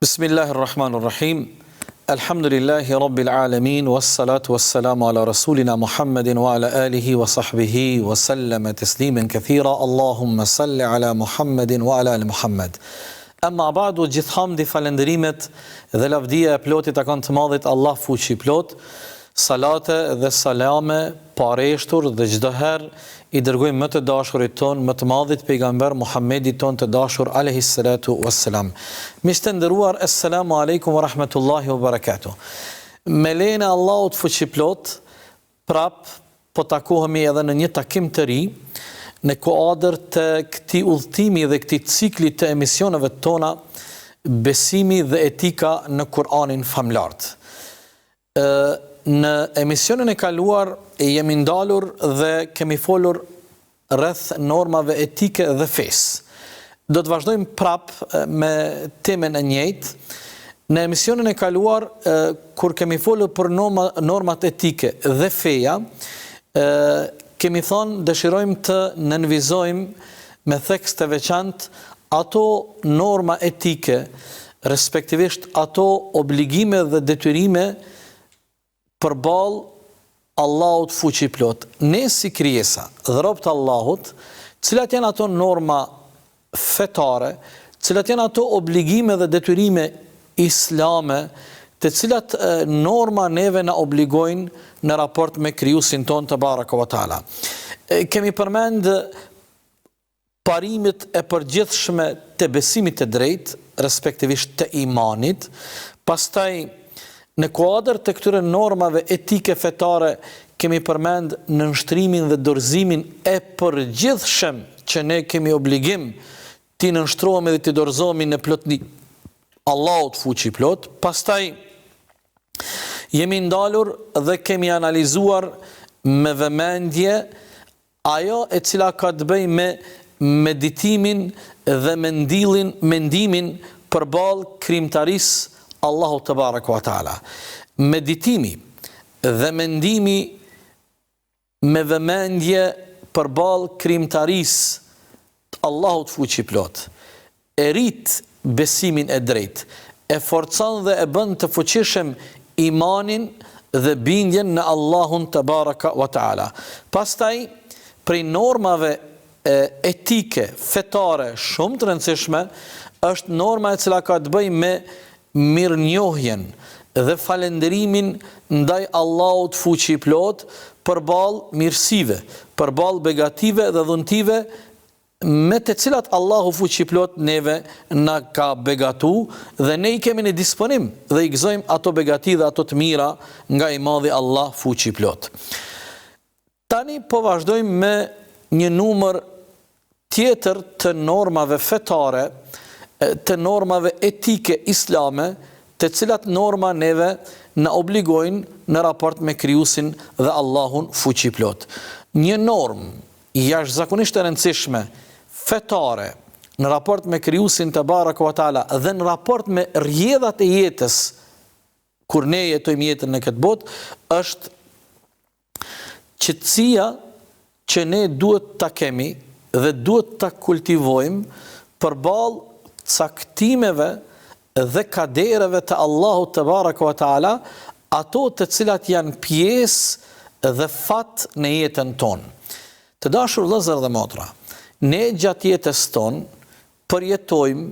Bismillahirrahmanirrahim. Alhamdulillahi rabbil alamin wassalatu wassalamu ala rasulina Muhammedin wa ala alihi wa sahbihi wa sallama tasliman kathira. Allahumma salli ala Muhammedin wa ala ali Muhammed. Amma ba'du, gjithhamdi, falenderimet dhe lavdia e plotit takon të madhit Allah fuqi plot. Salate dhe salame pareshtur dhe çdo herë i dërgojmë më të dashurit ton, më të madhit pejgamber Muhammedit ton të dashur alayhi salatu wassalam. Miq të nderuar, assalamu alaikum wa rahmatullahi wa barakatuh. Me lejen e Allahut fuqiplot, prap po takohemi edhe në një takim të ri në kuadër të këtij udhëtimi dhe këtij cikli të emisioneve tona besimi dhe etika në Kur'anin famlart. Në emisionin e kaluar jemi ndalur dhe kemi folur rreth normave etike dhe fesë. Do të vazhdojmë prap me temën e njëjtë. Në emisionin e kaluar, kur kemi folur për normat etike dhe feja, kemi thonë dëshirojmë të nënvizojmë me theks të veçantë ato norma etike, respektivisht ato obligime dhe detyrime përballë Allahut fuqiplot. Ne si krijesa dhe robët e Allahut, cilat janë ato norma fetare, cilat janë ato obligime dhe detyrime islame, të cilat norma neve na obligojnë në raport me krijuesin ton te baraka wa taala. Kemi përmend parimet e përgjithshme të besimit të drejtë, respektivisht të imanit, pastaj në kuadër të këtyre normave etike fetare kemi përmend nënshtrimin dhe dorëzimin e përgjithshëm që ne kemi obligim t'i nënshtrohemi dhe t'i dorëzohemi në plotni Allahut fuqiplot. Pastaj jemi ndalur dhe kemi analizuar me vëmendje ajo e cila ka të bëjë me meditimin dhe mendimin përballë krijimtarisë Allahu te baraka wa taala. Meditimi dhe mendimi me vëmendje përballë krijimtarisë Allahut fuqiplot e rrit besimin e drejtë, e forcon dhe e bën të fuqishëm imanin dhe bindjen në Allahun te baraka wa taala. Pastaj prej normave etike fetare shumë të rëndësishme është norma e cila ka të bëjë me mirënjohjen dhe falenderimin ndaj Allahut fuqiplot përballë mirësive, përballë begative dhe dhuntive me të cilat Allahu fuqiplot neve na ka begatu dhe ne i kemi në disponim dhe i gëzojmë ato begati dhe ato të mira nga i madhi Allah fuqiplot. Tani po vazhdojmë me një numër tjetër të normave fetare, të normave etike islame, të cilat norma neve në obligojnë në raport me krijuesin dhe Allahun fuqiplot. Një normë jashtëzakonisht e rëndësishme fetare në raport me krijuesin te baraka wa taala dhe në raport me rrjedhat e jetës kur ne jetojmë jetën në këtë botë është qetësia që ne duhet ta kemi dhe duhet ta kultivojmë përballë caktimeve dhe kadereve të Allahut te baraka wa taala, ato të cilat janë pjesë dhe fat në jetën tonë. Të dashur vëllezër dhe motra, ne gjatë jetës tonë përjetojmë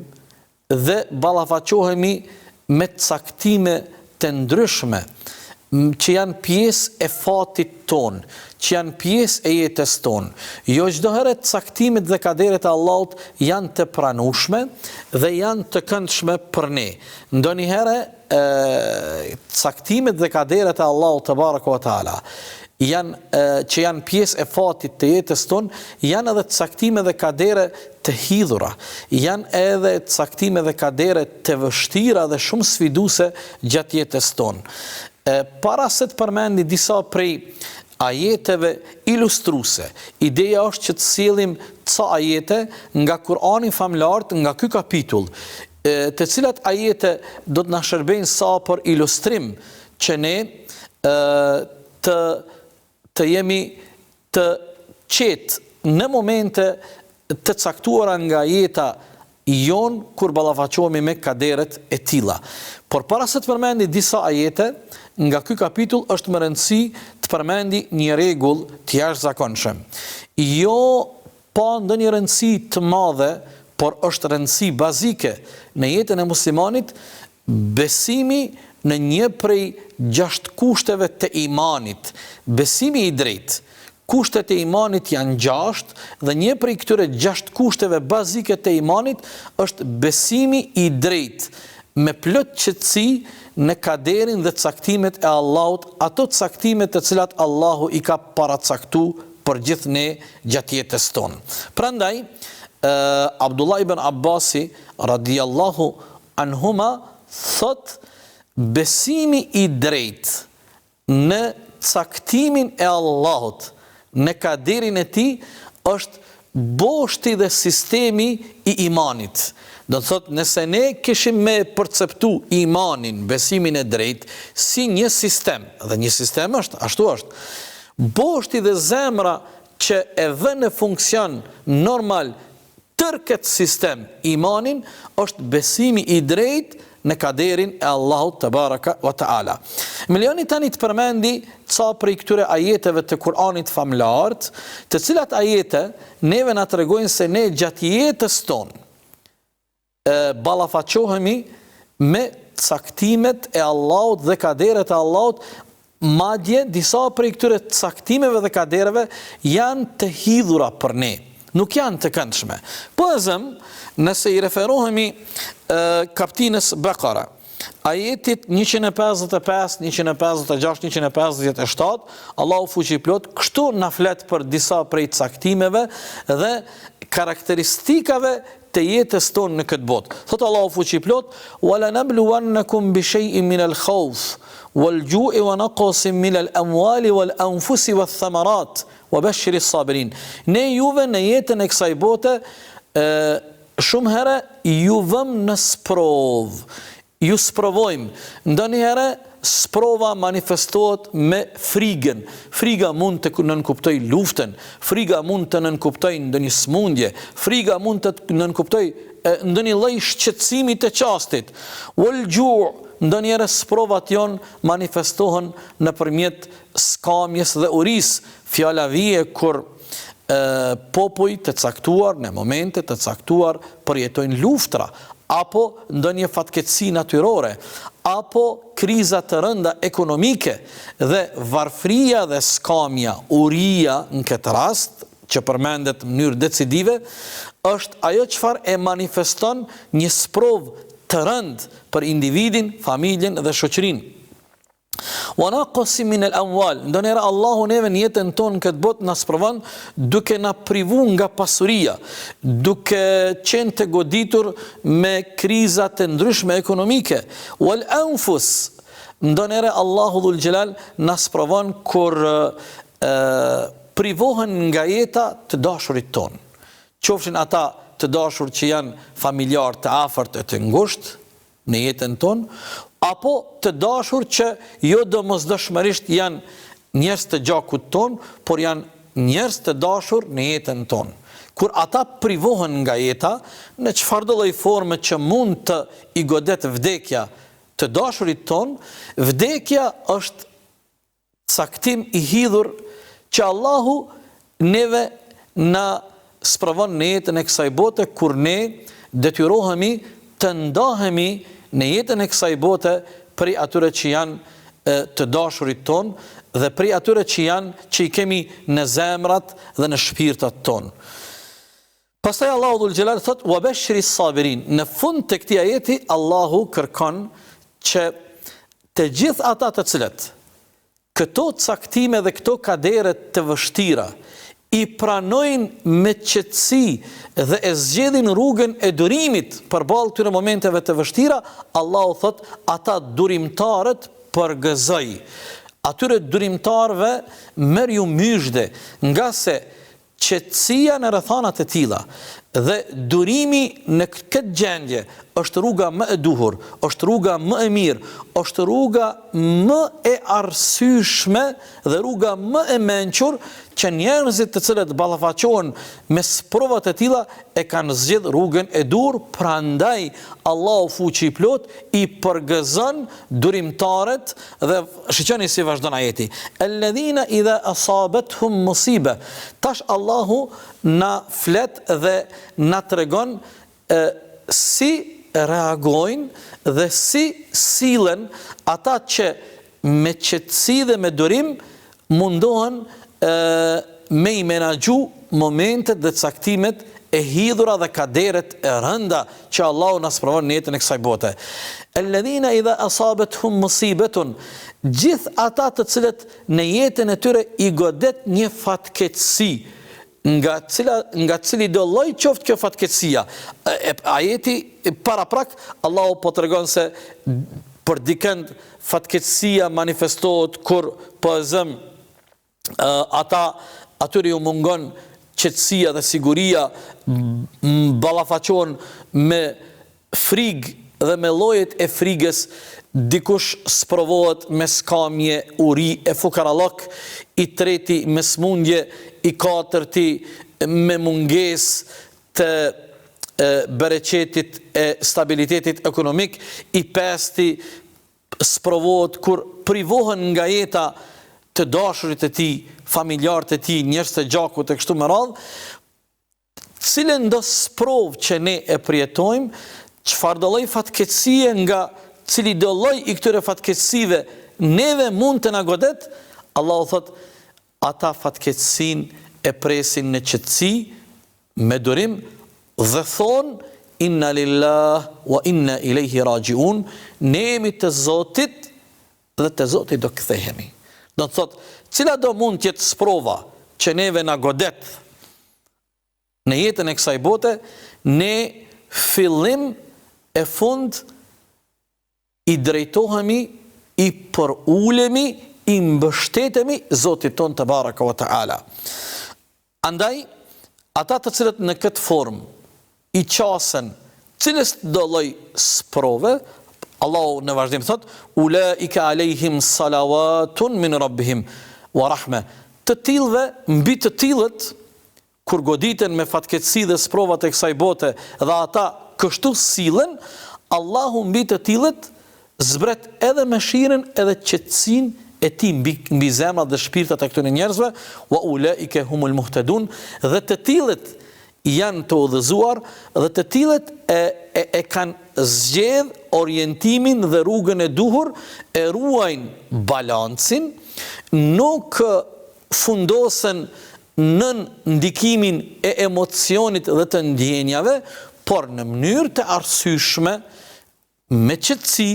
dhe ballafaqohemi me caktime të ndryshme që janë pjesë e fatit tonë, që janë pjesë e jetës tonë. Jo çdo herë caktimet dhe kaderet e Allahut janë të pranueshme dhe janë të këndshme për ne. Ndonjëherë caktimet dhe kaderet e Allahut te baraka wa taala që janë pjesë e fatit të jetës tonë, janë edhe caktime dhe kadere të hidhura, janë edhe caktime dhe kadere të vështira dhe shumë sfiduese gjatë jetës tonë. Para se të përmendi disa prej ajeteve ilustruese, ideja është që të sjellim ca ajete nga Kur'ani famlart, nga ky kapitull, të cilat ajete do të na shërbejnë sa për ilustrim që ne të jemi të qetë në momente të caktuara nga jeta jon kur ballafaqohemi me kaderet e tilla. Por para se të përmendi disa ajete, nga ky kapitull është më rëndësi të përmendi një rregull të jashtëzakonshëm. Jo pa ndonjë rëndësi të madhe, por është rëndësi bazike në jetën e muslimanit, besimi në një prej 6 kushteve të imanit, besimi i drejtë. Kushtet e imanit janë 6 dhe një prej këtyre 6 kushteve bazike të imanit është besimi i drejtë, me plot qetësi në kaderin dhe caktimet e Allahut, ato caktimet të cilat Allahu i ka paracaktuar për gjithë ne gjatë jetës tonë. Prandaj, Abdullah ibn Abbasi radiallahu anhuma thot, besimi i drejtë në caktimin e Allahut, në kaderin e tij, është boshti dhe sistemi i imanit. Do të thotë, nëse ne kishim me perceptu imanin, besimin e drejtë, si një sistem, dhe një sistem është, ashtu është, boshti dhe zemra që e vën në funksion normal tërë këtë sistem, imanin, është besimi i drejtë në kaderin e Allahut të baraka wa ta'ala. Milioni tani të përmendi ca prej këtyre ajeteve të Kur'anit famlartë, të cilat ajete neve na tregojnë se ne gjatë jetës tonë ballafaqohemi me caktimet e Allahut dhe kaderet e Allahut, madje disa prej këtyre caktimeve dhe kadereve janë të hidhura për ne, nuk janë të këndshme. Po nëse i referohemi kaptinës Bekara, ajetit 155, 156, 157, Allahu fuqiplot, kështu na flet për disa prej caktimeve dhe karakteristikave të jetës tonë në këtë botë. Thotë Allahu fuqiplot, "Wala nabluwannakum bi shay'in min al-khawf wal-ju'i wa naqsin min al-amwali wal-anfusi wath-thamarat wa bashshiri as-sabirin." Ne juve në jetën e kësaj bote shumë herë ju vëm në sprov, ju sprovojmë. Ndonjëherë sprova manifestohet me frigën. Friga mund të nënkuptoj luftën, friga mund të nënkuptoj ndonjë smundje, friga mund të nënkuptoj ndonjë lloj shqetësimi të qastit. Wal ju', ndonjëherë sprovat janë manifestohen nëpërmjet skamjes dhe urisë. Fjala vije kur popuj të caktuar në momente të caktuar përjetojnë luftra, apo ndonjë fatkeqësi natyrore, apo kriza të rënda ekonomike, dhe varfria dhe skamja, uria në këtë rast, që përmendet në mënyrë decisive, është ajo çfarë e manifeston një sprov të rënd për individin, familjen dhe shoqërinë. Wa naqsin min al-amwal, ndonjëherë Allahu neve në jetën tonë këtë botë na sprovon duke na privu nga pasuria, duke qenë të goditur me kriza të ndryshme ekonomike. Wal anfus, ndonjëherë Allahu dhul xhelal na sprovon kur privohen nga jeta të dashurit tonë. Qofshin ata të dashur që janë familjar të afërt e të ngushtë në jetën tonë, apo të dashur që jo domosdoshmërisht janë njerëz të gjakut ton, por janë njerëz të dashur në jetën tonë. Kur ata privohen nga jeta, në çfarëdo lloj forme që mund të i godet vdekja të dashurit ton, vdekja është caktim i hidhur që Allahu neve na sprovon në jetën e kësaj bote, kur ne detyrohemi të ndahemi në jetën e kësaj bote prej atyre që janë të dashurit ton dhe prej atyre që i kemi në zemrat dhe në shpirtat ton. Pastaj Allahu dhul xhelal thot: "Wa bashshiri as-sabirin." Në fund të këtij ajeti Allahu kërkon që të gjithë ata të cilët këto caktime dhe këto kadere të vështira i pranojnë me qetësi dhe e zgjedhin rrugën e durimit përballë këtyre momenteve të vështira, Allahu thot, ata durimtarët përgëzoj. Atyre durimtarëve merr ju myshde, nga se qetësia në rrethanat e tilla Dhe durimi në këtë gjendje është rruga më e duhur, është rruga më e mirë, është rruga më e arsyeshme dhe rruga më e mençur që njerëzit të cilët ballafaqohen me provat e tilla e kanë zgjedh rrugën e dur, prandaj Allahu fuqi i plot i përgëzon durimtarët dhe shiqoni si vazhdon ajeti. Alladhina idha asabatuhum musiba. Tash Allahu na flet dhe na tregon si reagojnë dhe si sillen ata që me qetësi dhe me durim mundohen me i menaxhu momentet dhe caktimet e hidhura dhe kaderet e rënda që Allahu na sprovon në jetën e kësaj bote. Alladhina idha asabatuhum musibatun, gjithë ata të cilët në jetën e tyre i godet një fatkeqësi, nga cili do lloj qoftë kjo fatkeqësia. Ajeti paraprak Allahu po tregon se për dikënd fatkeqësia manifestohet kur po zëm atyre ju mungon qetësia dhe siguria, ballafaqohen me frigë dhe me llojet e frigës, dikush sprovohet me skamje, uri e fukarallok, i treti me smundje, i katërti me mungesë të bereqetit e stabilitetit ekonomik, i pesti sprovohet kur privohen nga jeta të dashurit e tij, familjarët e tij, njerëz të gjakut e kështu me radhë. Cilën do sprovë që ne e përjetojmë, çfarë do lloj fatkeqësie nga cili do lloj i këtyre fatkeqësive neve mund të na godet, Allahu thot, ata fatkeqësinë e presin në qetësi, me durim dhe thon inna lillah wa inna ilaihi rajiun, ne jemi të Zotit dhe te Zoti do kthehemi. Do të thot, cila do mund të jetë sprova që neve na godet në jetën e kësaj bote, ne fillim e fund i drejtohemi, i përulemi, i mbështetemi Zotit ton te baraka wa taala. Andaj, ata të cilët në këtë formë i qasen cilës do lloj sprove, Allahu në vazhdim thot, ulaika alejhim salawatun min rabbihim wa rahme. Të tillëve, mbi të tillët, kur goditen me fatkeqësi dhe sprovat e kësaj bote dhe ata kështu sillen, Allahu mbi të tillët zbret edhe mëshirën edhe qetësinë e tij mbi zemrat dhe shpirtat e këtyre njerëzve, wa ulaika humul muhtadun, dhe të tillët janë të udhëzuar dhe të tillët e kanë zgjedh orientimin dhe rrugën e duhur, e ruajnë balancin, nuk fundosen nën ndikimin e emocionit dhe të ndjenjave, por në mënyrë të arsyeshme, me qetësi,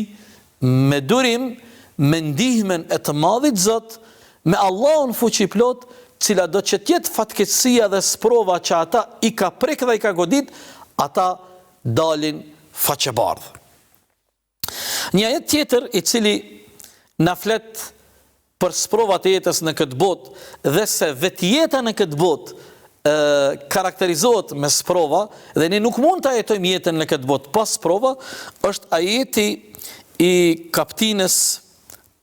me durim, me ndihmën e të Madhit Zot, me Allahun fuqiplot, cila do që tjetë fatkeqësia dhe sprova që ata i ka prek dhe i ka godit, ata dalin faqebardh. Një ajet tjetër i cili na flet për sprovat e jetës në këtë botë dhe se vetë jeta në këtë botë karakterizohet me sprova dhe ne nuk mund të jetojmë jetën në këtë botë pas sprova, është ajeti i kaptinës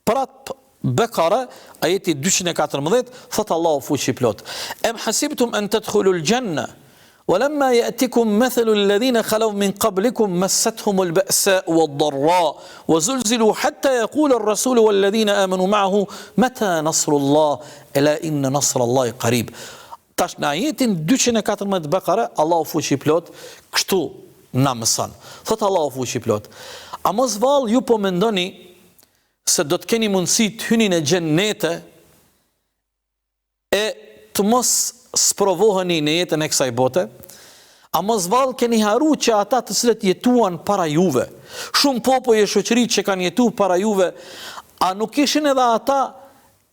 prat Bekara, ajeti 214, thot Allahu fuqiplot. Em hasibtum an tadkhulul janna ولما يأتكم مثل الذين خلوا من قبلكم مستهم البأساء والضراء وزلزلوا حتى يقول الرسول والذين آمنوا معه متى نصر الله ألا إن نصر الله قريب. Tash në ajetin 214 Bekare, Allahu fuqiplot kështu na mëson. Thot Allahu fuqiplot, a mos vallë ju po mendoni se do të keni mundësi të hyni në xhenete e të mos sprovoheni në jetën e kësaj bote? A mos vallë keni haru që ata të cilët jetuan para juve, shumë popull e shoqërisë që kanë jetuar para juve, a nuk ishin edhe ata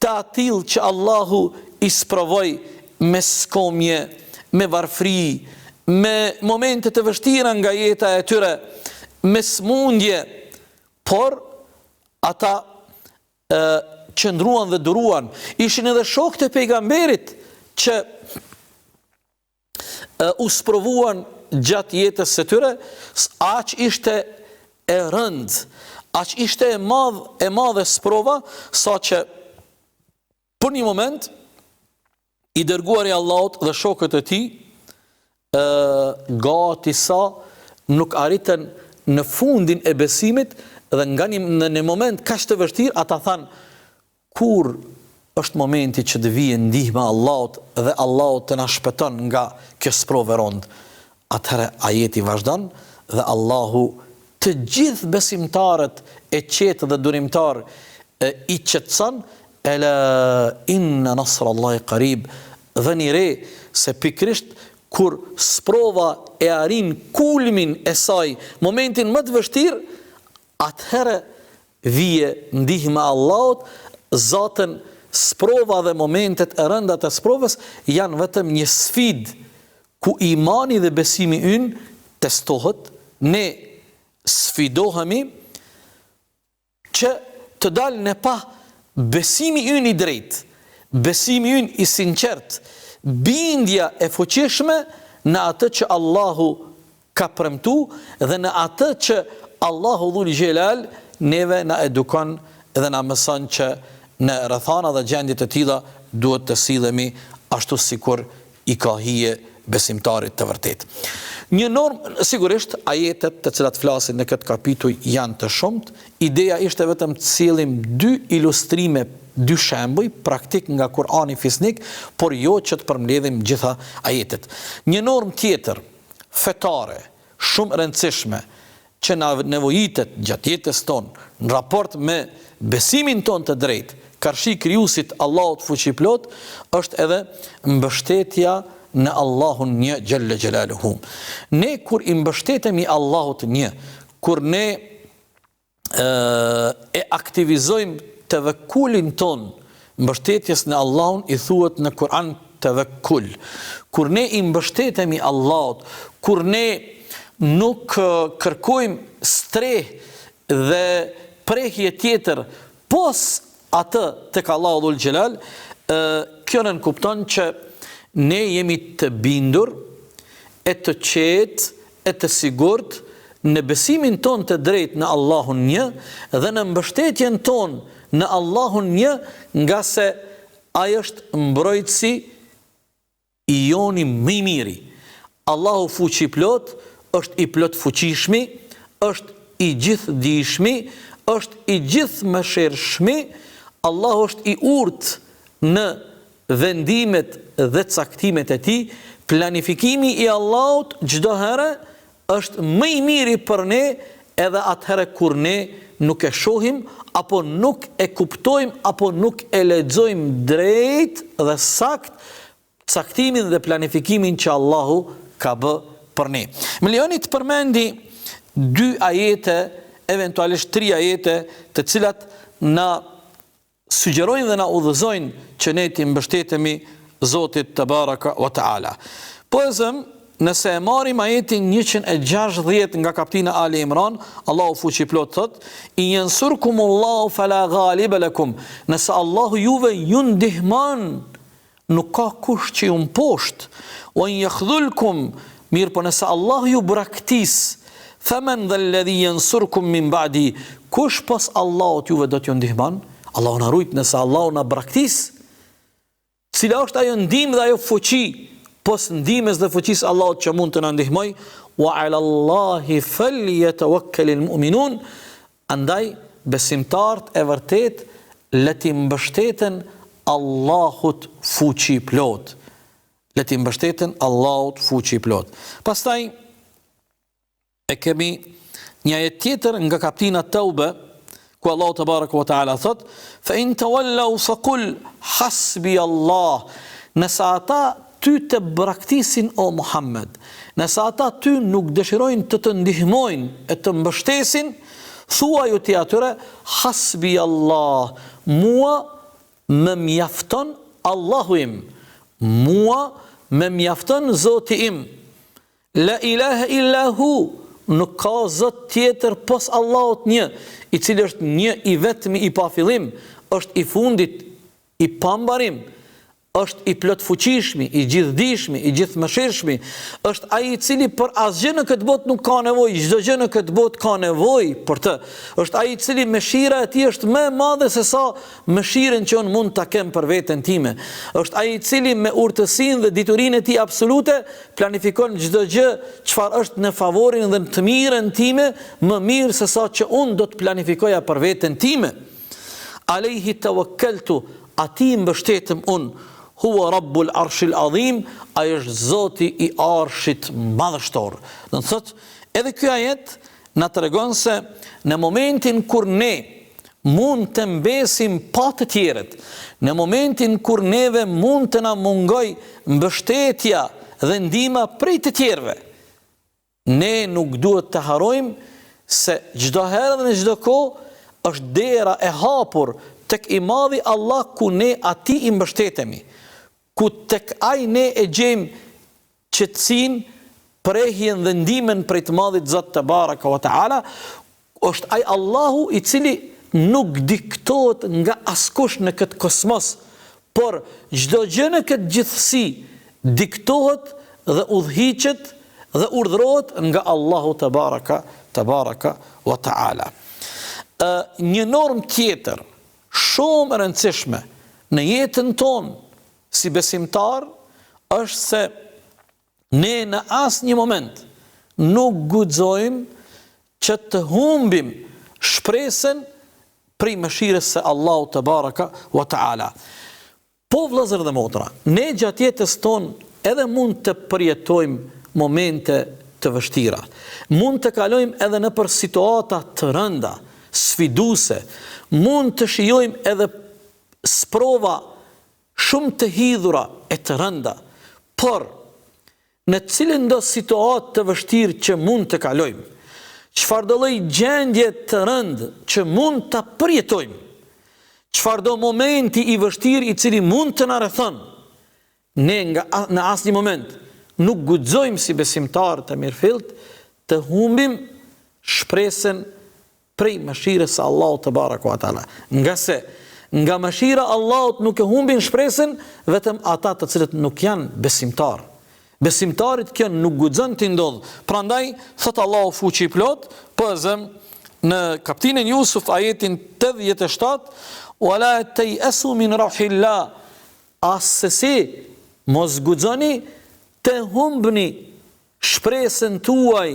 të atill që Allahu i sprovoi me skomje, me varfri, me momente të vështira nga jeta e tyre, me smundje, por ata qëndruan dhe duruan. Ishin edhe shokët e pejgamberit që u sprovuan gjatë jetës së tyre, aq ishte e rënd, aq ishte e madhe sprova, sa që për një moment i dërguari i Allahut dhe shokët e tij gati sa nuk arritën në fundin e besimit dhe nga në moment kaq të vështirë ata thanë kur është momenti që të vijë ndihma e Allahut dhe Allahu të na shpëton nga kjo sprovë rond. Atëherë ajeti vazhdon dhe Allahu të gjithë besimtarët e qetë dhe durimtar i qetëson ela inna nasrallahi qarib, dhe një re se pikrisht kur sprova e arrin kulmin e saj, momentin më të vështirë, atëherë vije ndihma e Allahut. Zatën sprova dhe momentet e rënda të sprovës janë vetëm një sfidë ku imani dhe besimi ynë testohet, ne sfidohemi që të dalë në pa besimi ynë i drejtë, besimi ynë i sinqert, bindja e fuqishme në atë që Allahu ka premtu dhe në atë që Allahu dhul xhelal neve na edukon dhe na mëson që në rrethana dhe gjendje të tilla duhet të sillemi ashtu sikur i ka hije besimtarit të vërtet. Një normë, sigurisht ajetet të cilat flasin në këtë kapitull janë të shumt, ideja ishte vetëm të sillim dy ilustrime, dy shembuj praktik nga Kurani fisnik, por jo që të përmbledhim gjitha ajetet. Një normë tjetër, fetare, shumë rëndësishme, që na nevojitet gjatë jetës tonë në raport me besimin tonë të drejtë, karshi krijuesit Allahut fuqiplot, është edhe mbështetja në Allahun një xhelle xhelaluhu. Ne kur i mbështetemi Allahut një, kur ne e aktivizojmë tevekkulin ton, mbështetjes në Allahun i thuhet në Kur'an tevekkul. Kur ne i mbështetemi Allahut, kur ne nuk kërkojmë streh dhe prehje tjetër pos atë tek Allahu dhul xhelal, kjo nënkupton që ne jemi të bindur, e të qetë, e të sigurt në besimin ton të drejt në Allahun një dhe në mbështetjen ton në Allahun një, nga se ai është mbrojtësi i joni më i miri. Allahu fuqiplot është i plot fuqishmi, është i gjithë dijshmi, është i gjithë mëshirshmi. Allahu është i urtë në vendimet dhe caktimet e tij. Planifikimi i Allahut çdo herë është më i miri për ne, edhe atëherë kur ne nuk e shohim, apo nuk e kuptojmë, apo nuk e lexojmë drejt dhe sakt caktimin dhe planifikimin që Allahu ka bë për ne. Më lejoni të përmendi dy ajete, eventualisht 3 ajete, të cilat na sugjerojnë dhe na udhëzojnë që ne të mbështetemi Zotit të baraka wa ta'ala. Po e zëm, nëse e marim ajetin 160 nga kaptina Ali Imran, Allahu fuqiplot thot, i yansurkumullahu fala ghaliba lakum, nëse Allahu juve ju ndihmon, nuk ka kush që ju mposht, wa in yakhdhulkum, mirë po nëse Allahu ju braktis, faman dhal ladhi yansurkum min ba'di, kush pas Allahut juve do t'ju ndihmon? Allahu na rujt nëse Allahu na braktis, cila është ajo ndihmë dhe ajo fuqi pos ndihmës dhe fuqisë Allahut që mund të na ndihmoj, wa 'ala Allahi falyatawakkalul mu'minun, andaj besimtarët e vërtet le të mbështeten Allahut fuqiplot. Le të mbështeten Allahut fuqiplot. Pastaj e kemi një ajet tjetër nga kaptina Taube, ku Allahu te baraka wa taala thot, fa in tawallaw faqul hasbi Allah. Nëse ata ty të braktisin o Muhammed, nëse ata ty nuk dëshirojnë të të ndihmojnë e të mbështesin, thua ju ti atyre, hasbi Allah, mua më mjafton Allahu im, mua më mjafton Zoti im, la ilaha illa hu, nuk ka zot tjetër pos Allahut një, i cili është një i vetmi i pa fillim, është i fundit, i pambarim, është i plot fuqishmi, i gjithdijshmi, i gjithmëshirshmi, është ai I cili për asgjë në këtë botë nuk ka nevojë, çdo gjë në këtë botë ka nevojë për të. Është ai I cili mëshira e tij është më e madhe se sa mëshirën që unë mund ta kem për veten time. Është ai I cili me urtësinë dhe diturinë e tij absolute planifikon çdo gjë çfarë është në favorin dhe në të mirën time, më mirë se sa që unë do të planifikoja për veten time. Alayhi tawakkaltu, ati mbështetëm unë. Huwa Rabbul Arshil Adhim, ai është Zoti I Arshit madhështor. Do të thotë, edhe ky ajet na tregon se në momentin kur ne mund të mbesim pa të tjerët, në momentin kur neve mund të na mungoj mbështetja dhe ndihma prej të tjerëve, ne nuk duhet të harrojmë se çdo herë dhe në çdo kohë është dera e hapur tek I madhi Allah ku ne atij I mbështetemi, ku tek ai ne e gjejmë qetësinë, prehjen dhe ndihmën prej të madhit Zot te baraka wa taala. Është ai Allahu I cili nuk diktohet nga askush në këtë kosmos, por çdo gjë në këtë gjithësi diktohet dhe udhhiqet dhe urdhërohet nga Allahu te baraka wa taala. Një normë tjetër shumë e rëndësishme në jetën tonë si besimtar është se ne në asnjë moment nuk guxojmë që të humbim shpresën prej mëshirës së Allahut te baraka wa taala. Po vëllezër dhe motra, ne gjatë jetës tonë edhe mund të përjetojmë momente të vështira. Mund të kalojmë edhe nëpër situata të rënda, sfiduese. Mund të shijojmë edhe sprova shumë të hidhura e të rënda, por në cilën do situatë të vështirë që mund të kalojmë, çfarëdo lloj gjendje të rëndë që mund ta përjetojmë, çfarëdo momenti I vështirë I cili mund të na rrethon, ne në asnjë moment nuk guxojmë si besimtarë të mirëfillt të humbim shpresën prej mëshirës së Allahut te baraka wa taala. Nga mëshira Allahut nuk e humbin shpresën vetëm ata të cilët nuk janë besimtar. Besimtarit kjo nuk guxon të ndodh. Prandaj thot Allahu fuqi I plot, pozëm në kapitullin e Yusuf ajetin 87, wala tayasu min rauhillah, asesi mos guxoni të humbni shpresën tuaj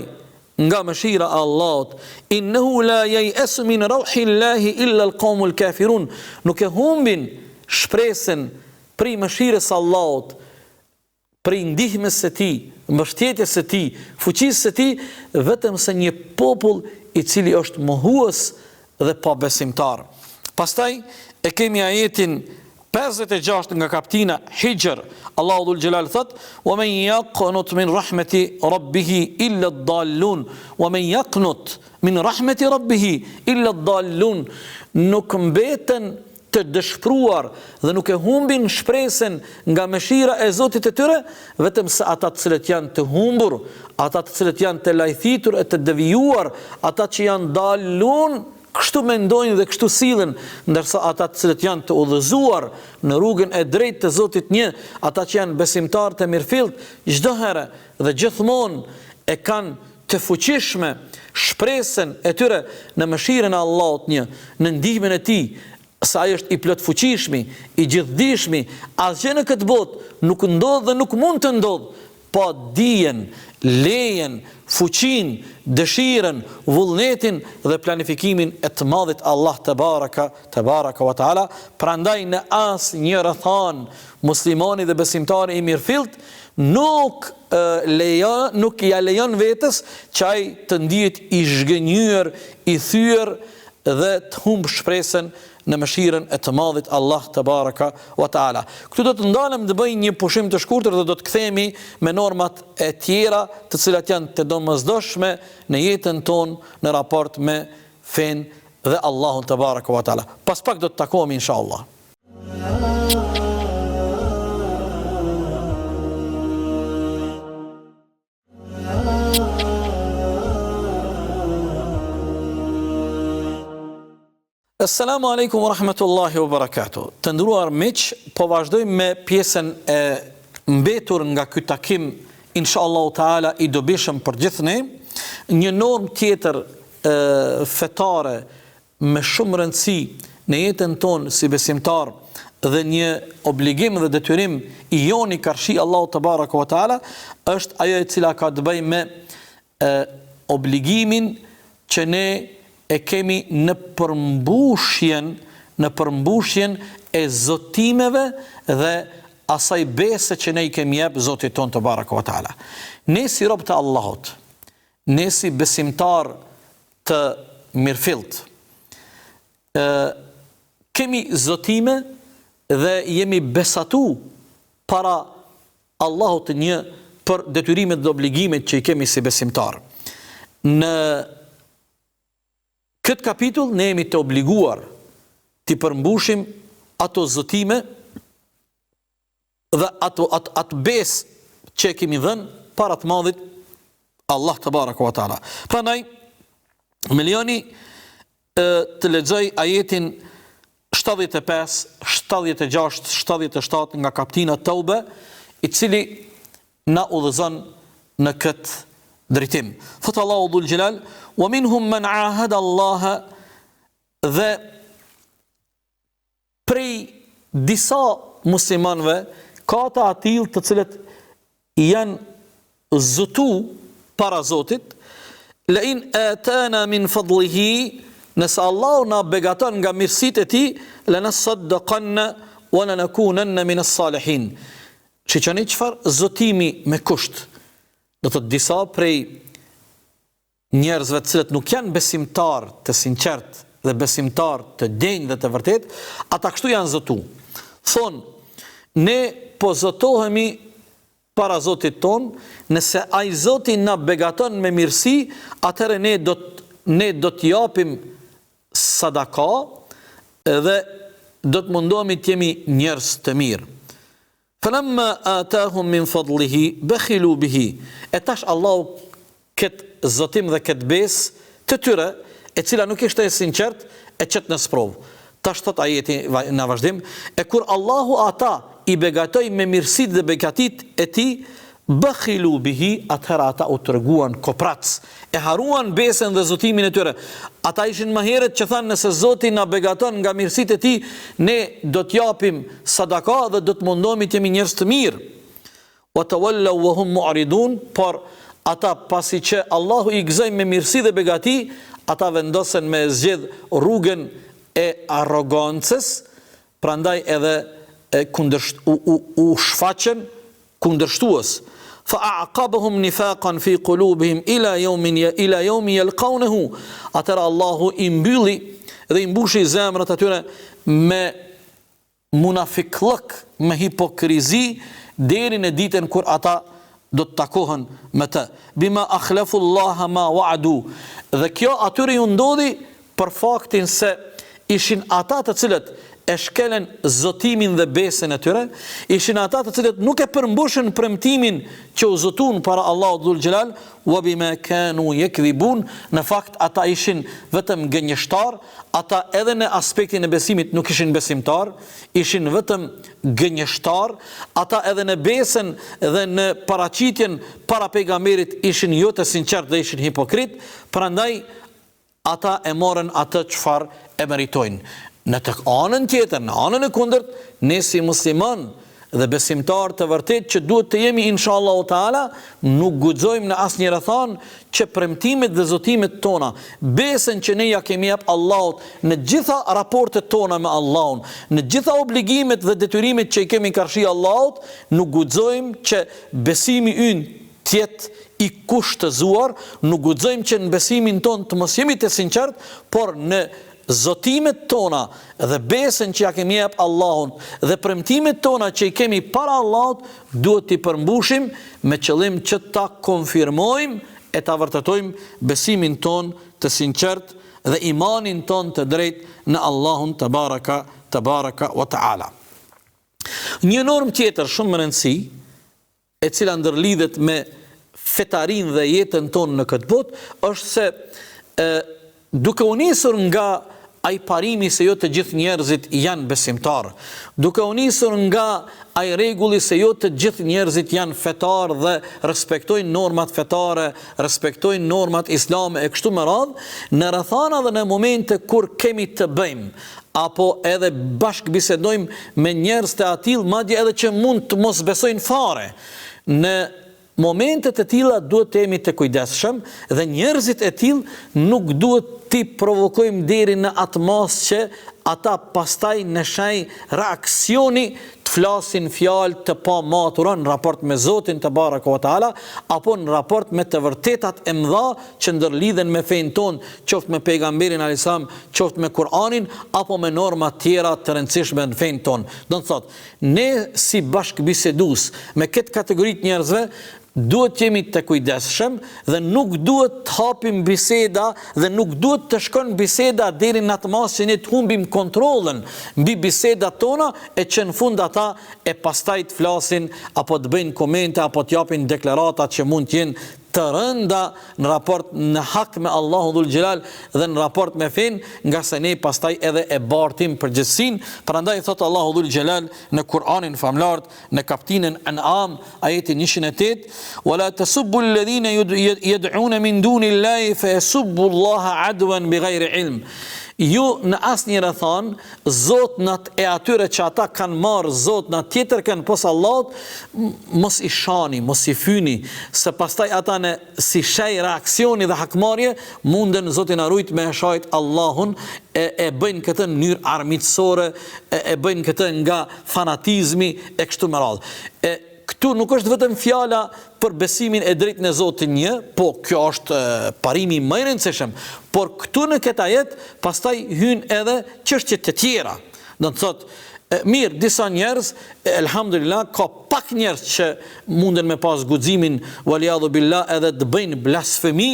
nga mëshira Allahut. Innehu la yayasu min rauhillahi illa alqawmul kafirun. Nuk e humbin shpresën prej mëshirës Allahut, prej ndihmës së tij, mbështetjes së tij, fuqisë së tij, vetëm se një popull I cili është mohues dhe pa besimtar. Pastaj e kemi ajetin 56 nga kapitulla Hijr. Allahu dhul Jalal thot: "Wa man yaqnut min rahmati rabbih illa ad-dallun." Wa man yaqnut min rahmati rabbih illa ad-dallun. Nuk mbeten të dëshpëruar dhe nuk e humbin shpresën nga mëshira e Zotit të tyre, vetëm se ata të cilët janë të humbur, ata të cilët janë të lajthitur e të devijuar, ata që janë dallun, kështu mendojnë dhe kështu sillen, ndërsa ata të cilët janë të udhëzuar në rrugën e drejtë të Zotit një, ata që janë besimtarë të mirëfillt, çdo herë dhe gjithmonë e kanë të fuqishme shpresën e tyre në mëshirën e Allahut një, në ndihmën e Tij, sa ai është I plot fuqishmi, I gjithdijshmi, asgjë në këtë botë nuk ndodh dhe nuk mund të ndodh pa dijen, lejen, fuqinë, dëshirën, vullnetin dhe planifikimin e të madhit Allah te baraka wa taala. Prandaj në asnjë rrethan muslimani dhe besimtari I mirëfillt nuk ja lejon vetes që ai të ndihet I zhgënjur, I thyer dhe të humb shpresën në mëshirën e të madhit Allah te baraka wa taala. Këtu do të ndalem të bëj një pushim të shkurtër dhe do të kthehemi me normat e tjera të cilat janë të domosdoshme në jetën tonë në raport me fen dhe Allahun te baraka wa taala. Pas pak do të takohemi inshallah. Assalamu alaikum wa rahmatullahi wa barakatuh. Të nderuar miq, po vazhdojmë me pjesën e mbetur nga ky takim, inshallah taala i dobishëm për gjithë ne, një normë tjetër fetare me shumë rëndësi në jetën tonë si besimtar dhe një obligim dhe detyrim i joni karshi Allahu te baraka wa taala është ajo e cila ka të bëjë me obligimin që ne e kemi në përmbushjen e zotimeve dhe asaj bese që ne i kemi jep Zotit ton te baraka wa taala. Ne si rob të Allahut, ne si besimtar të mirëfillt, kemi zotime dhe jemi besatu para Allahut një për detyrimet dhe obligimet që i kemi si besimtar. Në këtë kapitull ne jemi të obliguar të përmbushim ato zotime dhe atë besë që kemi dhënë para të madhit Allah te baraka wa taala. Prandaj më lejoni të lexoj ajetin 75, 76, 77 nga kaptina Taube, i cili na udhëzon në këtë drejtim. Thot Allahu dhul Jalal: "Wa minhum man ahada Allah", dhe prej disa muslimanëve ka të atill të cilët janë zotu para Zotit, "La in atana min fadlihi", nëse Allahu na begaton nga mirësitë e tij, "lanasaddaqanna wa lanakunanna min as-salihin". Çiçani çfarë zotimi me kusht. Do të disa prej njerëzve të cilët nuk janë besimtar të sinqert dhe besimtar të denjë dhe të vërtet, ata kështu janë zotu. Thonë, ne po zotohemi para Zotit ton, nëse ai Zoti na begaton me mirësi, atëherë ne do të japim sadaka dhe do të mundohemi të jemi njerëz të mirë. Falamma atahum min fadlihi bakhilu bihi. E tash Allahu këtë zotim dhe këtë besë të tyre, e cila nuk ishte e sinqert, e qet në sprovë. Tash thot ajeti në vazhdim, e kur Allahu ata i begatoi me mirësitë dhe begatit e tij, bakhilu bihi, atëherë ata u treguan koprac, e haruan besën dhe zotimin e tyre. Ata ishin më herët që thanë, nëse Zoti na begaton nga mirësitë e tij, ne do të japim sadaka dhe do të mundohemi të jemi njerëz të mirë. Wa tawallaw wa hum mu'ridun, por ata pasi që Allahu i gëzoi me mirësi dhe begati, ata vendosen me zgjedh rrugën e arrogancës, prandaj edhe u shfaqen kundërshtues. فأعقبهم نفاقا في قلوبهم إلى يوم يلقونه. Atëra Allahu i mbylli dhe i mbushi zemrat atyre me munafiklëk, me hipokrizi, deri në ditën kur ata do të takohen me të. Bima akhlafu Allah ma wa'adu. Dhe kjo atyre ju ndodhi për faktin se ishin ata të cilët e shkelen zotimin dhe besën e tyre, ishin ata të cilët nuk e përmbushën premtimin që u zotun para Allahut dhul Jalal, wa bima kanu yakdhibun. Në fakt ata ishin vetëm gënjeshtar, ata edhe në aspektin e besimit nuk ishin besimtar, ishin vetëm gënjeshtar, ata edhe në besën dhe në paraqitjen para pejgamberit ishin jo të sinqert dhe ishin hipokrit, prandaj ata e morën atë çfarë e meritojnë. Në të anën tjetër, në anën e kundërt, ne si musliman dhe besimtar të vërtet që duhet të jemi inshallah taala, nuk guxojmë në asnjë rrethon që premtimet dhe zotimet tona, besën që ne ja kemi jap Allahut në gjitha raportet tona me Allahun, në gjitha obligimet dhe detyrimet që i kemi karshi Allahut, nuk guxojmë që besimi ynë të jetë i kushtëzuar, nuk guxojmë që në besimin ton të mos jemi të sinqert, por në zotimet tona dhe besën që ja kemi jep Allahun dhe premtimet tona që i kemi para Allahut duhet t'i përmbushim me qëllim që ta konfirmojmë e ta vërtetojmë besimin ton të sinqert dhe imanin ton të drejt në Allahun te baraka wa taala. Një normë tjetër shumë më rëndësi, e cila ndërlidhet me fetarin dhe jetën tonë në këtë botë, është se duke u nisur nga ai parimi se jo të gjithë njerëzit janë besimtar, duke u nisur nga ai rregulli se jo të gjithë njerëzit janë fetar dhe respektojnë normat fetare, respektojnë normat islame e kështu me radhë, në rrethana dhe në momente kur kemi të bëjmë apo edhe bashkë bisedojmë me njerëz të atill, madje edhe që mund të mos besojnë fare. Në momentet e tilla duhet të jemi të kujdesshëm dhe njerëzit e tillë nuk duhet t'i provokojmë deri në atë mas që ata pastaj në shaj reaksioni të flasin fjalë të pamatura në raport me Zotin te baraka wa taala apo në raport me të vërtetat e mëdha që ndërlidhen me fenë tonë, qoftë me pejgamberin alayhis salam, qoftë me Kur'anin apo me norma tjera të rëndësishme në fenë tonë. Do të thotë, ne si bashkëbisedues me këtë kategori të njerëzve duhet të jemi të kujdesshëm dhe nuk duhet të hapim biseda dhe nuk duhet të shkon biseda deri në atë mas që ne të humbim kontrollin mbi bisedat tona e që në fund ata e pastaj të flasin apo të bëjnë komente apo të japin deklarata që mund të jenë të rënda në raport në hak me Allahu dhul Gjelal dhe në raport me fen, nga se ne pastaj edhe e bartim përgjithsin. Prandaj thot Allahu dhul Gjelal në Kur'anin famlart, në kapitullin An'am, ajeti 108, "Wala tasubbu alladhina yad'una min dunillahi fa yasubbu Allaha adwan bighayri ilm." Ju në asnjë rrethon zotnat e atyre që ata kanë marrë zotnat tjetër kanë pos Allahut, mos i shani, mos i fyni, se pastaj ata në si shej reaksioni dhe hakmarrje munden Zoti na rujt me shajt Allahun e bëjnë këtë në mënyrë armiqësore, e bëjnë këtë nga fanatizmi e kështu me radhë. Këtu nuk është vetëm fjala për besimin e drejtë në Zotin një, po kjo është parimi më i rëndësishëm, por këtu në këtë ajet pastaj hyn edhe çështjet të tjera. Do të thotë, mirë, disa njerëz, elhamdulillah, ka pak njerëz që munden me pas guximin waliadhu billah edhe të bëjnë blasfemi,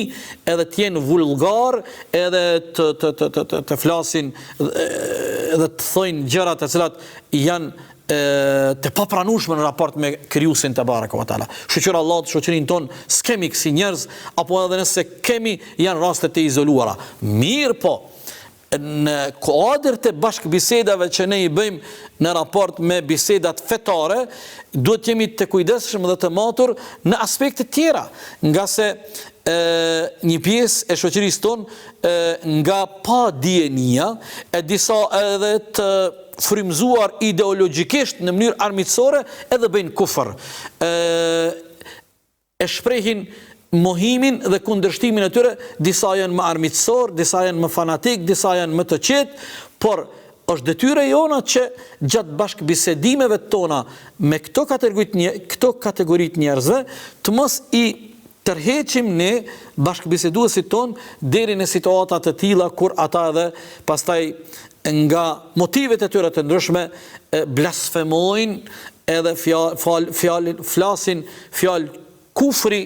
edhe të jenë vulgar, edhe të flasin edhe të thojnë gjëra të cilat janë të papranueshme në raport me krijuesin te baraka wa taala. Shoqëra Allahut, shoqërinë tonë, s'kemi kësi njerëz, apo edhe nëse kemi janë raste të izoluara. Mirë po, në kuadër të bashkëbisedave që ne i bëjmë në raport me bisedat fetare, duhet jemi të kujdesshëm dhe të matur në aspekte tjera, nga se një pjesë e shoqërisë tonë nga pa dijenia e disa edhe të frymzuar ideologjikisht në mënyrë armiqësore edhe bëjnë kufër. E shprehin mohimin dhe kundërshtimin e tyre, disa janë më armiqësor, disa janë më fanatik, disa janë më të qetë, por është detyra jona që gjatë bashkëbisedimeve tona me këto kategoritë njerëzve të mos i tërheqim ne bashkëbiseduesit ton deri në situata të tilla kur ata edhe pastaj nga motivet e tyre të ndryshme blasfemojnë edhe flasin fjalë kufri,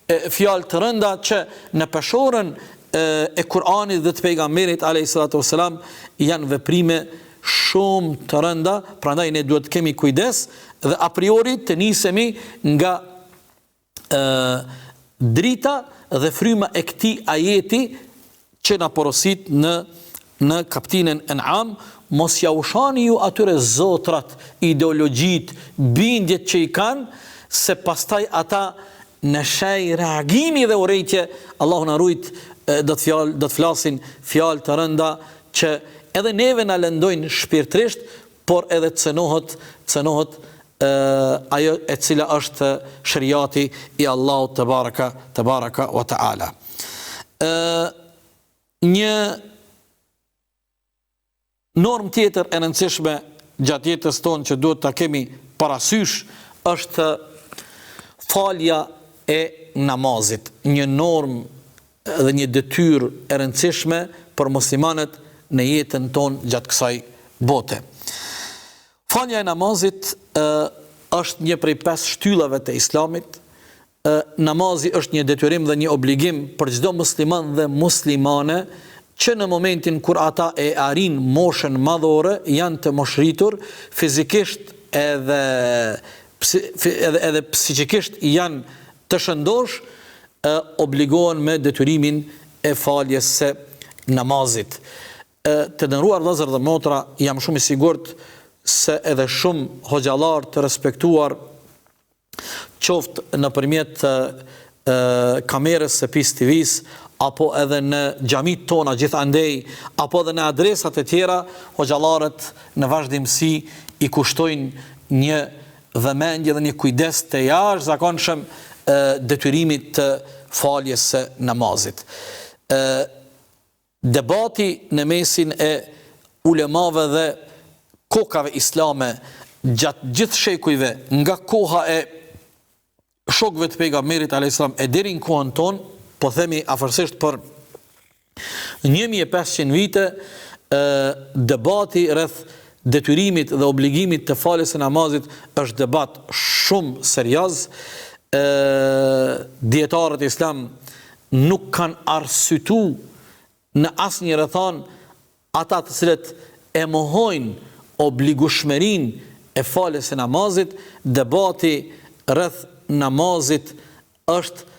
fjalë të rënda që në peshorën e Kur'anit dhe të pejgamberit alayhis salatu wassalam janë veprime shumë të rënda, prandaj ne duhet të kemi kujdes dhe a priori të nisemi nga drita dhe fryma e këtij ajeti që na porosit në kapitullin An'am, mos ja ushani ju atyre zotrat, ideologjit, bindjet që i kanë, se pastaj ata në shej reagimi dhe urrejtje, Allahu na rujt, do të flasin fjalë të rënda që edhe neve na lëndojnë shpirtërisht, por edhe cënohet ajo e cila është shariati i Allahut te baraka wa taala. Një normë tjetër e rëndësishme gjatë jetës tonë që duhet ta kemi parasysh është falja e namazit. Një normë dhe një detyrë e rëndësishme për muslimanët në jetën tonë gjatë kësaj bote. Falja e namazit është një prej 5 shtyllave të Islamit. Namazi është një detyrim dhe një obligim për çdo musliman dhe muslimane që në momentin kur ata e arrin moshën madhore, janë të moshritur, fizikisht edhe psikikisht janë të shëndosh, obligohen me detyrimin e faljes së namazit. të dënruar vëllezër dhe motra, jam shumë i sigurt se edhe shumë hoxhallar të respektuar, qoftë nëpërmjet kamerës së PIS TV-s, apo edhe në xhamit tona gjithandej, apo edhe në adresat e tjera, hoxhallarët në vazhdimsi i kushtojnë një vëmendje dhe një kujdes të jashtëzakonshëm detyrimit të faljes së namazit. Debati në mesin e ulemave dhe kokave islame gjatë gjithë shekujve, nga koha e shokëve të pejgamberit alayhis salam e deri në kohën tonë, po themi afërsisht për 1500 vite, debati rreth detyrimit dhe obligimit të faljes së namazit është debat shumë serioz. Dietarët islam nuk kanë arsyetu në asnjë rrethon ata të cilët e mohojnë obligueshmërinë e faljes së namazit. Debati rreth namazit është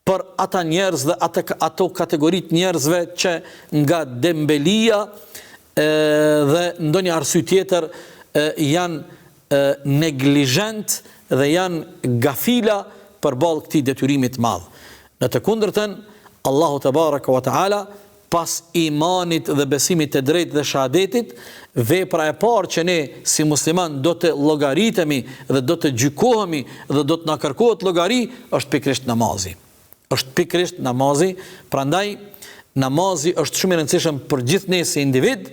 për ata njerëz dhe ato kategoritë njerëzve që nga dembelia dhe ndonjë arsye tjetër janë neglizhent dhe janë gafila përballë këtij detyrimi të madh. Në të kundërtën, Allahu te baraka wa taala pas imanit dhe besimit të drejtë dhe shahadetit, vepra e parë që ne si musliman do të llogaritemi dhe do të gjykohemi dhe do të na kërkohet llogari është pikërisht namazi. Është pikërisht namazi, prandaj namazi është shumë i rëndësishëm për gjithë ne si individ,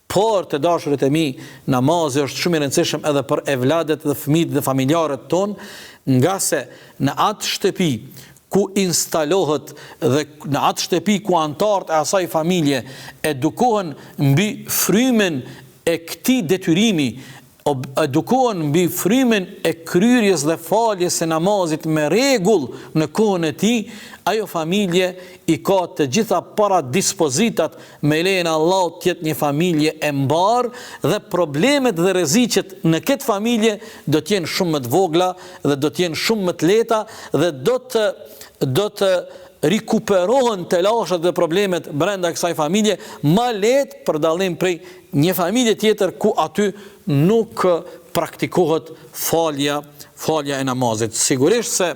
por të dashurit e mi, namazi është shumë i rëndësishëm edhe për evladet dhe fëmijët dhe familjarët tonë, nga se në atë shtëpi ku instalohet dhe në atë shtëpi ku antarët e asaj familje edukohen mbi frymen e këtij detyrimi, edukohen mbi frymen e kryerjes dhe faljes së namazit me rregull në kohën e tij, ajo familje i ka të gjitha para dispozitat me lejen e Allahut të jetë një familje e mbar dhe problemet dhe rreziqet në këtë familje do të jenë shumë më të vogla dhe do të jenë shumë më të lehta dhe do të rikuperohen të lashat dhe problemet brenda kësaj familje ma lehtë për dallim prej një familje tjetër ku aty nuk praktikohet falja e namazit. Sigurisht se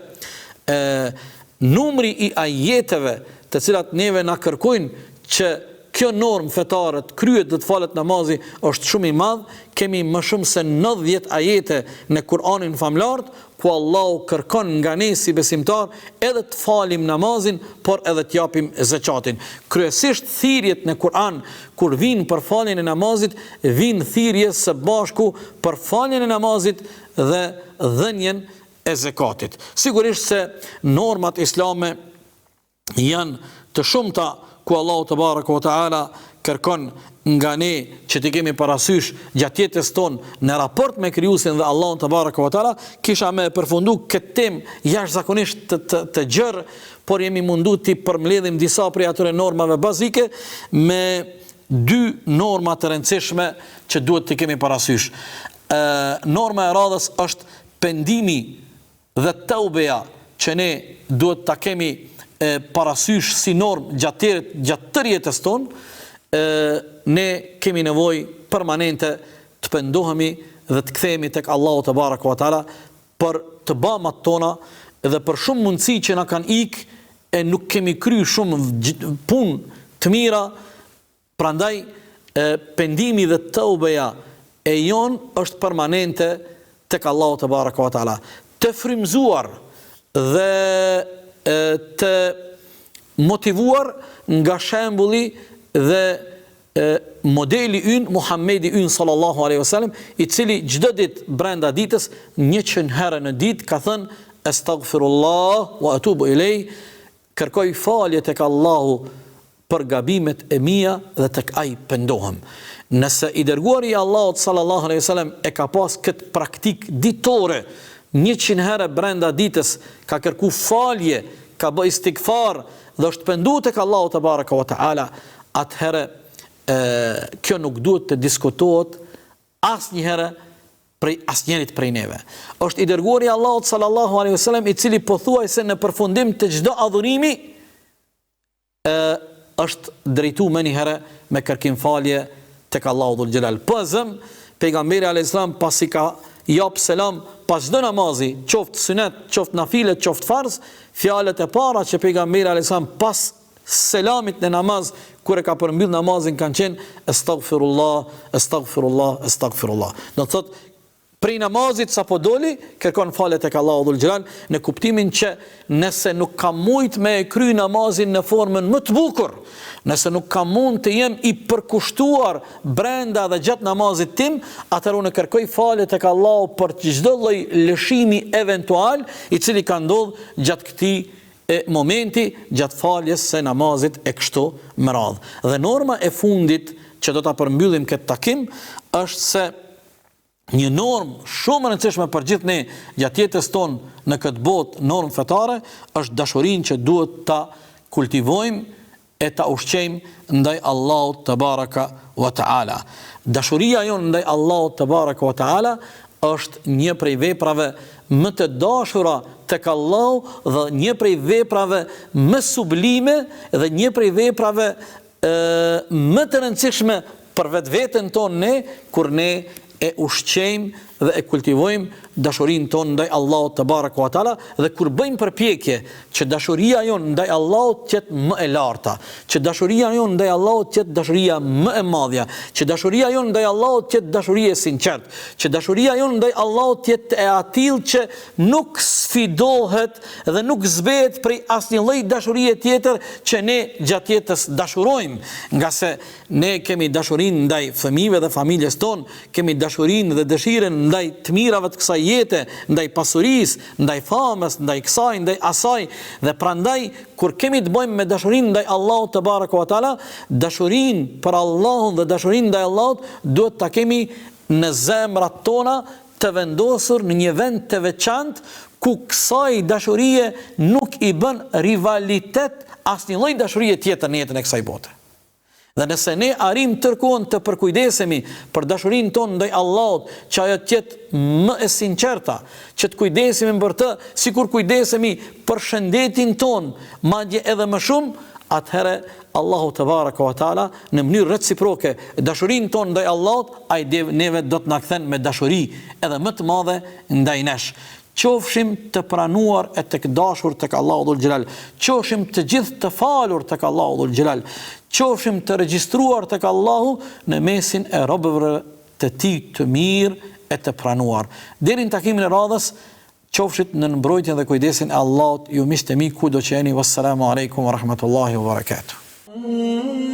numri i ajeteve të cilat neve na kërkojnë që kjo normë fetare të kryet dhe të falet namazi është shumë i madh. Kemi më shumë se 90 ajete në Kur'anin famlar ku Allahu kërkon nga ne si besimtar edhe të falim namazin, por edhe të japim zakatin. Kryesisht thirrjet në Kur'an kur vinë për faljen e namazit, vinë thirrje së bashku për faljen e namazit dhe dhënien e zakatit. Sigurisht se normat islame janë të shumta ku Allahu te baraka wa taala kërkon nga ne që të kemi parasysh gjatë jetës tonë në raport me krijuesin dhe Allahun te baraka wa taala. Kisha me përfundu këtë temë jashtëzakonisht të gjerë, por jemi mundu të përmbledhim disa prej atyre normave bazike me dy norma të rëndësishme që duhet të kemi parasysh. Norma e radhës është pendimi dhe taubeja që ne duhet ta kemi parasysh si normë gjatë tërë jetës tonë. Ne kemi nevojë permanente të pendohemi dhe të kthehemi tek Allahu te baraka wa taala për të bamat tona dhe për shumë mundësi që na kanë ikë e nuk kemi kryer shumë punë të mira. Prandaj pendimi dhe taubeja e jon është permanente tek Allahu te baraka wa taala. Të frymzuar dhe të motivuar nga shembulli dhe modeli ynë Muhamedi ynë sallallahu alaihi wasallam, i cili çdo ditë brenda ditës 100 herë në ditë ka thënë astaghfirullah wa atubu ilej, kërkoj falje tek Allahu për gabimet e mia dhe tek ai pendohem. Nëse i dërguari i Allahut sallallahu alaihi wasallam e ka pas këtë praktik ditore, 100 herë brenda ditës ka kërku falje, ka bë istighfar dhe është penduar tek Allahu te baraka wa taala, atëherë kjo nuk duhet të diskutohet asnjëherë prej asnjërit prej neve. Është i dërguari i Allahut sallallahu alaihi wasallam i cili pothuajse në përfundim të çdo adhurimi është drejtu me një herë me kërkim falje tek Allahu dhul xhelal. Pazëm, pejgamberi alayhis salam pasi ka jap selam pas çdo namazi, qoftë sunet, qoftë nafile, qoftë farz, fjalët e para që pejgamberi alayhis salam pas selamit në namaz, kur e ka përmbyll namazin, kanë qenë astaghfirullah, astaghfirullah, astaghfirullah. Do të thotë prej namazit sa po doli, kërkon falje tek Allahu dhul xhelal, në kuptimin që nëse nuk kam mujt me e kry namazin në formën më të bukur, nëse nuk kam mund të jem i përkushtuar brenda dhe gjatë namazit tim, atëherë unë kërkoj falje tek Allahu për çdo lloj lëshimi eventual i cili ka ndodhur gjatë këtij momenti, gjatë faljes së namazit e kështu me radhë. Dhe norma e fundit që do ta përmbyllim këtë takim është se një normë shumë e rëndësishme për gjithë ne gjatë jetës tonë në këtë botë, normë fetare, është dashurinë që duhet ta kultivojmë e ta ushqejmë ndaj Allahut te baraka wa taala. Dashuria jonë ndaj Allahut te baraka wa taala është një prej veprave më të dashura tek Allahu dhe një prej veprave më sublime dhe një prej veprave më të rëndësishme për vetveten tonë ne, kur ne e ushqejmë dhe e kultivojmë dashurinë tonë ndaj Allahut te baraka wa taala, dhe kur bëjmë përpjekje që dashuria jonë ndaj Allahut të jetë më e larta, që dashuria jonë ndaj Allahut të jetë dashuria më e madhja, që dashuria jonë ndaj Allahut të jetë dashuri e sinqertë, që dashuria jonë ndaj Allahut të jetë e atill që nuk sfidohet dhe nuk zbehet prej asnjë lloji dashurie tjetër që ne gjatë jetës dashurojmë, nga se ne kemi dashurinë ndaj fëmijëve dhe familjes tonë, kemi dashurinë dhe dëshirën ndaj të mirave të kësaj jete, ndaj pasurisë, ndaj famës, ndaj kësaj, ndaj asaj, dhe prandaj kur kemi të bëjmë me dashurinë ndaj Allahut te baraka wa taala, dashurinë për Allahun dhe dashurinë ndaj Allahut duhet ta kemi në zemrat tona të vendosur në një vend të veçantë ku kësaj dashurie nuk i bën rivalitet asnjë lloj dashurie tjetër në jetën e kësaj bote. Dhe nëse ne arrim tërkohën të përkujdesemi për dashurinë tonë ndaj Allahut, që ajo të jetë më e sinqerta, që të kujdesemi për të sikur kujdesemi për shëndetin tonë, madje edhe më shumë, atëherë Allahu te baraka wa taala në mënyrë reciproke dashurinë tonë ndaj Allahut, ai neve do të na kthen me dashuri edhe më të madhe ndaj nesh. Qofshim të pranuar e të dashur tek Allahu dhul xhelal, qofshim të gjithë të falur tek Allahu dhul xhelal, qofshim të regjistruar tek Allahu në mesin e robëve të tij të mirë e të pranuar. Deri në takimin e radhës, qofshit në mbrojtjen dhe kujdesin e Allahut, ju miqtë e mi kudo që jeni. Wassalamu alaikum wa rahmatullahi wa barakatuh.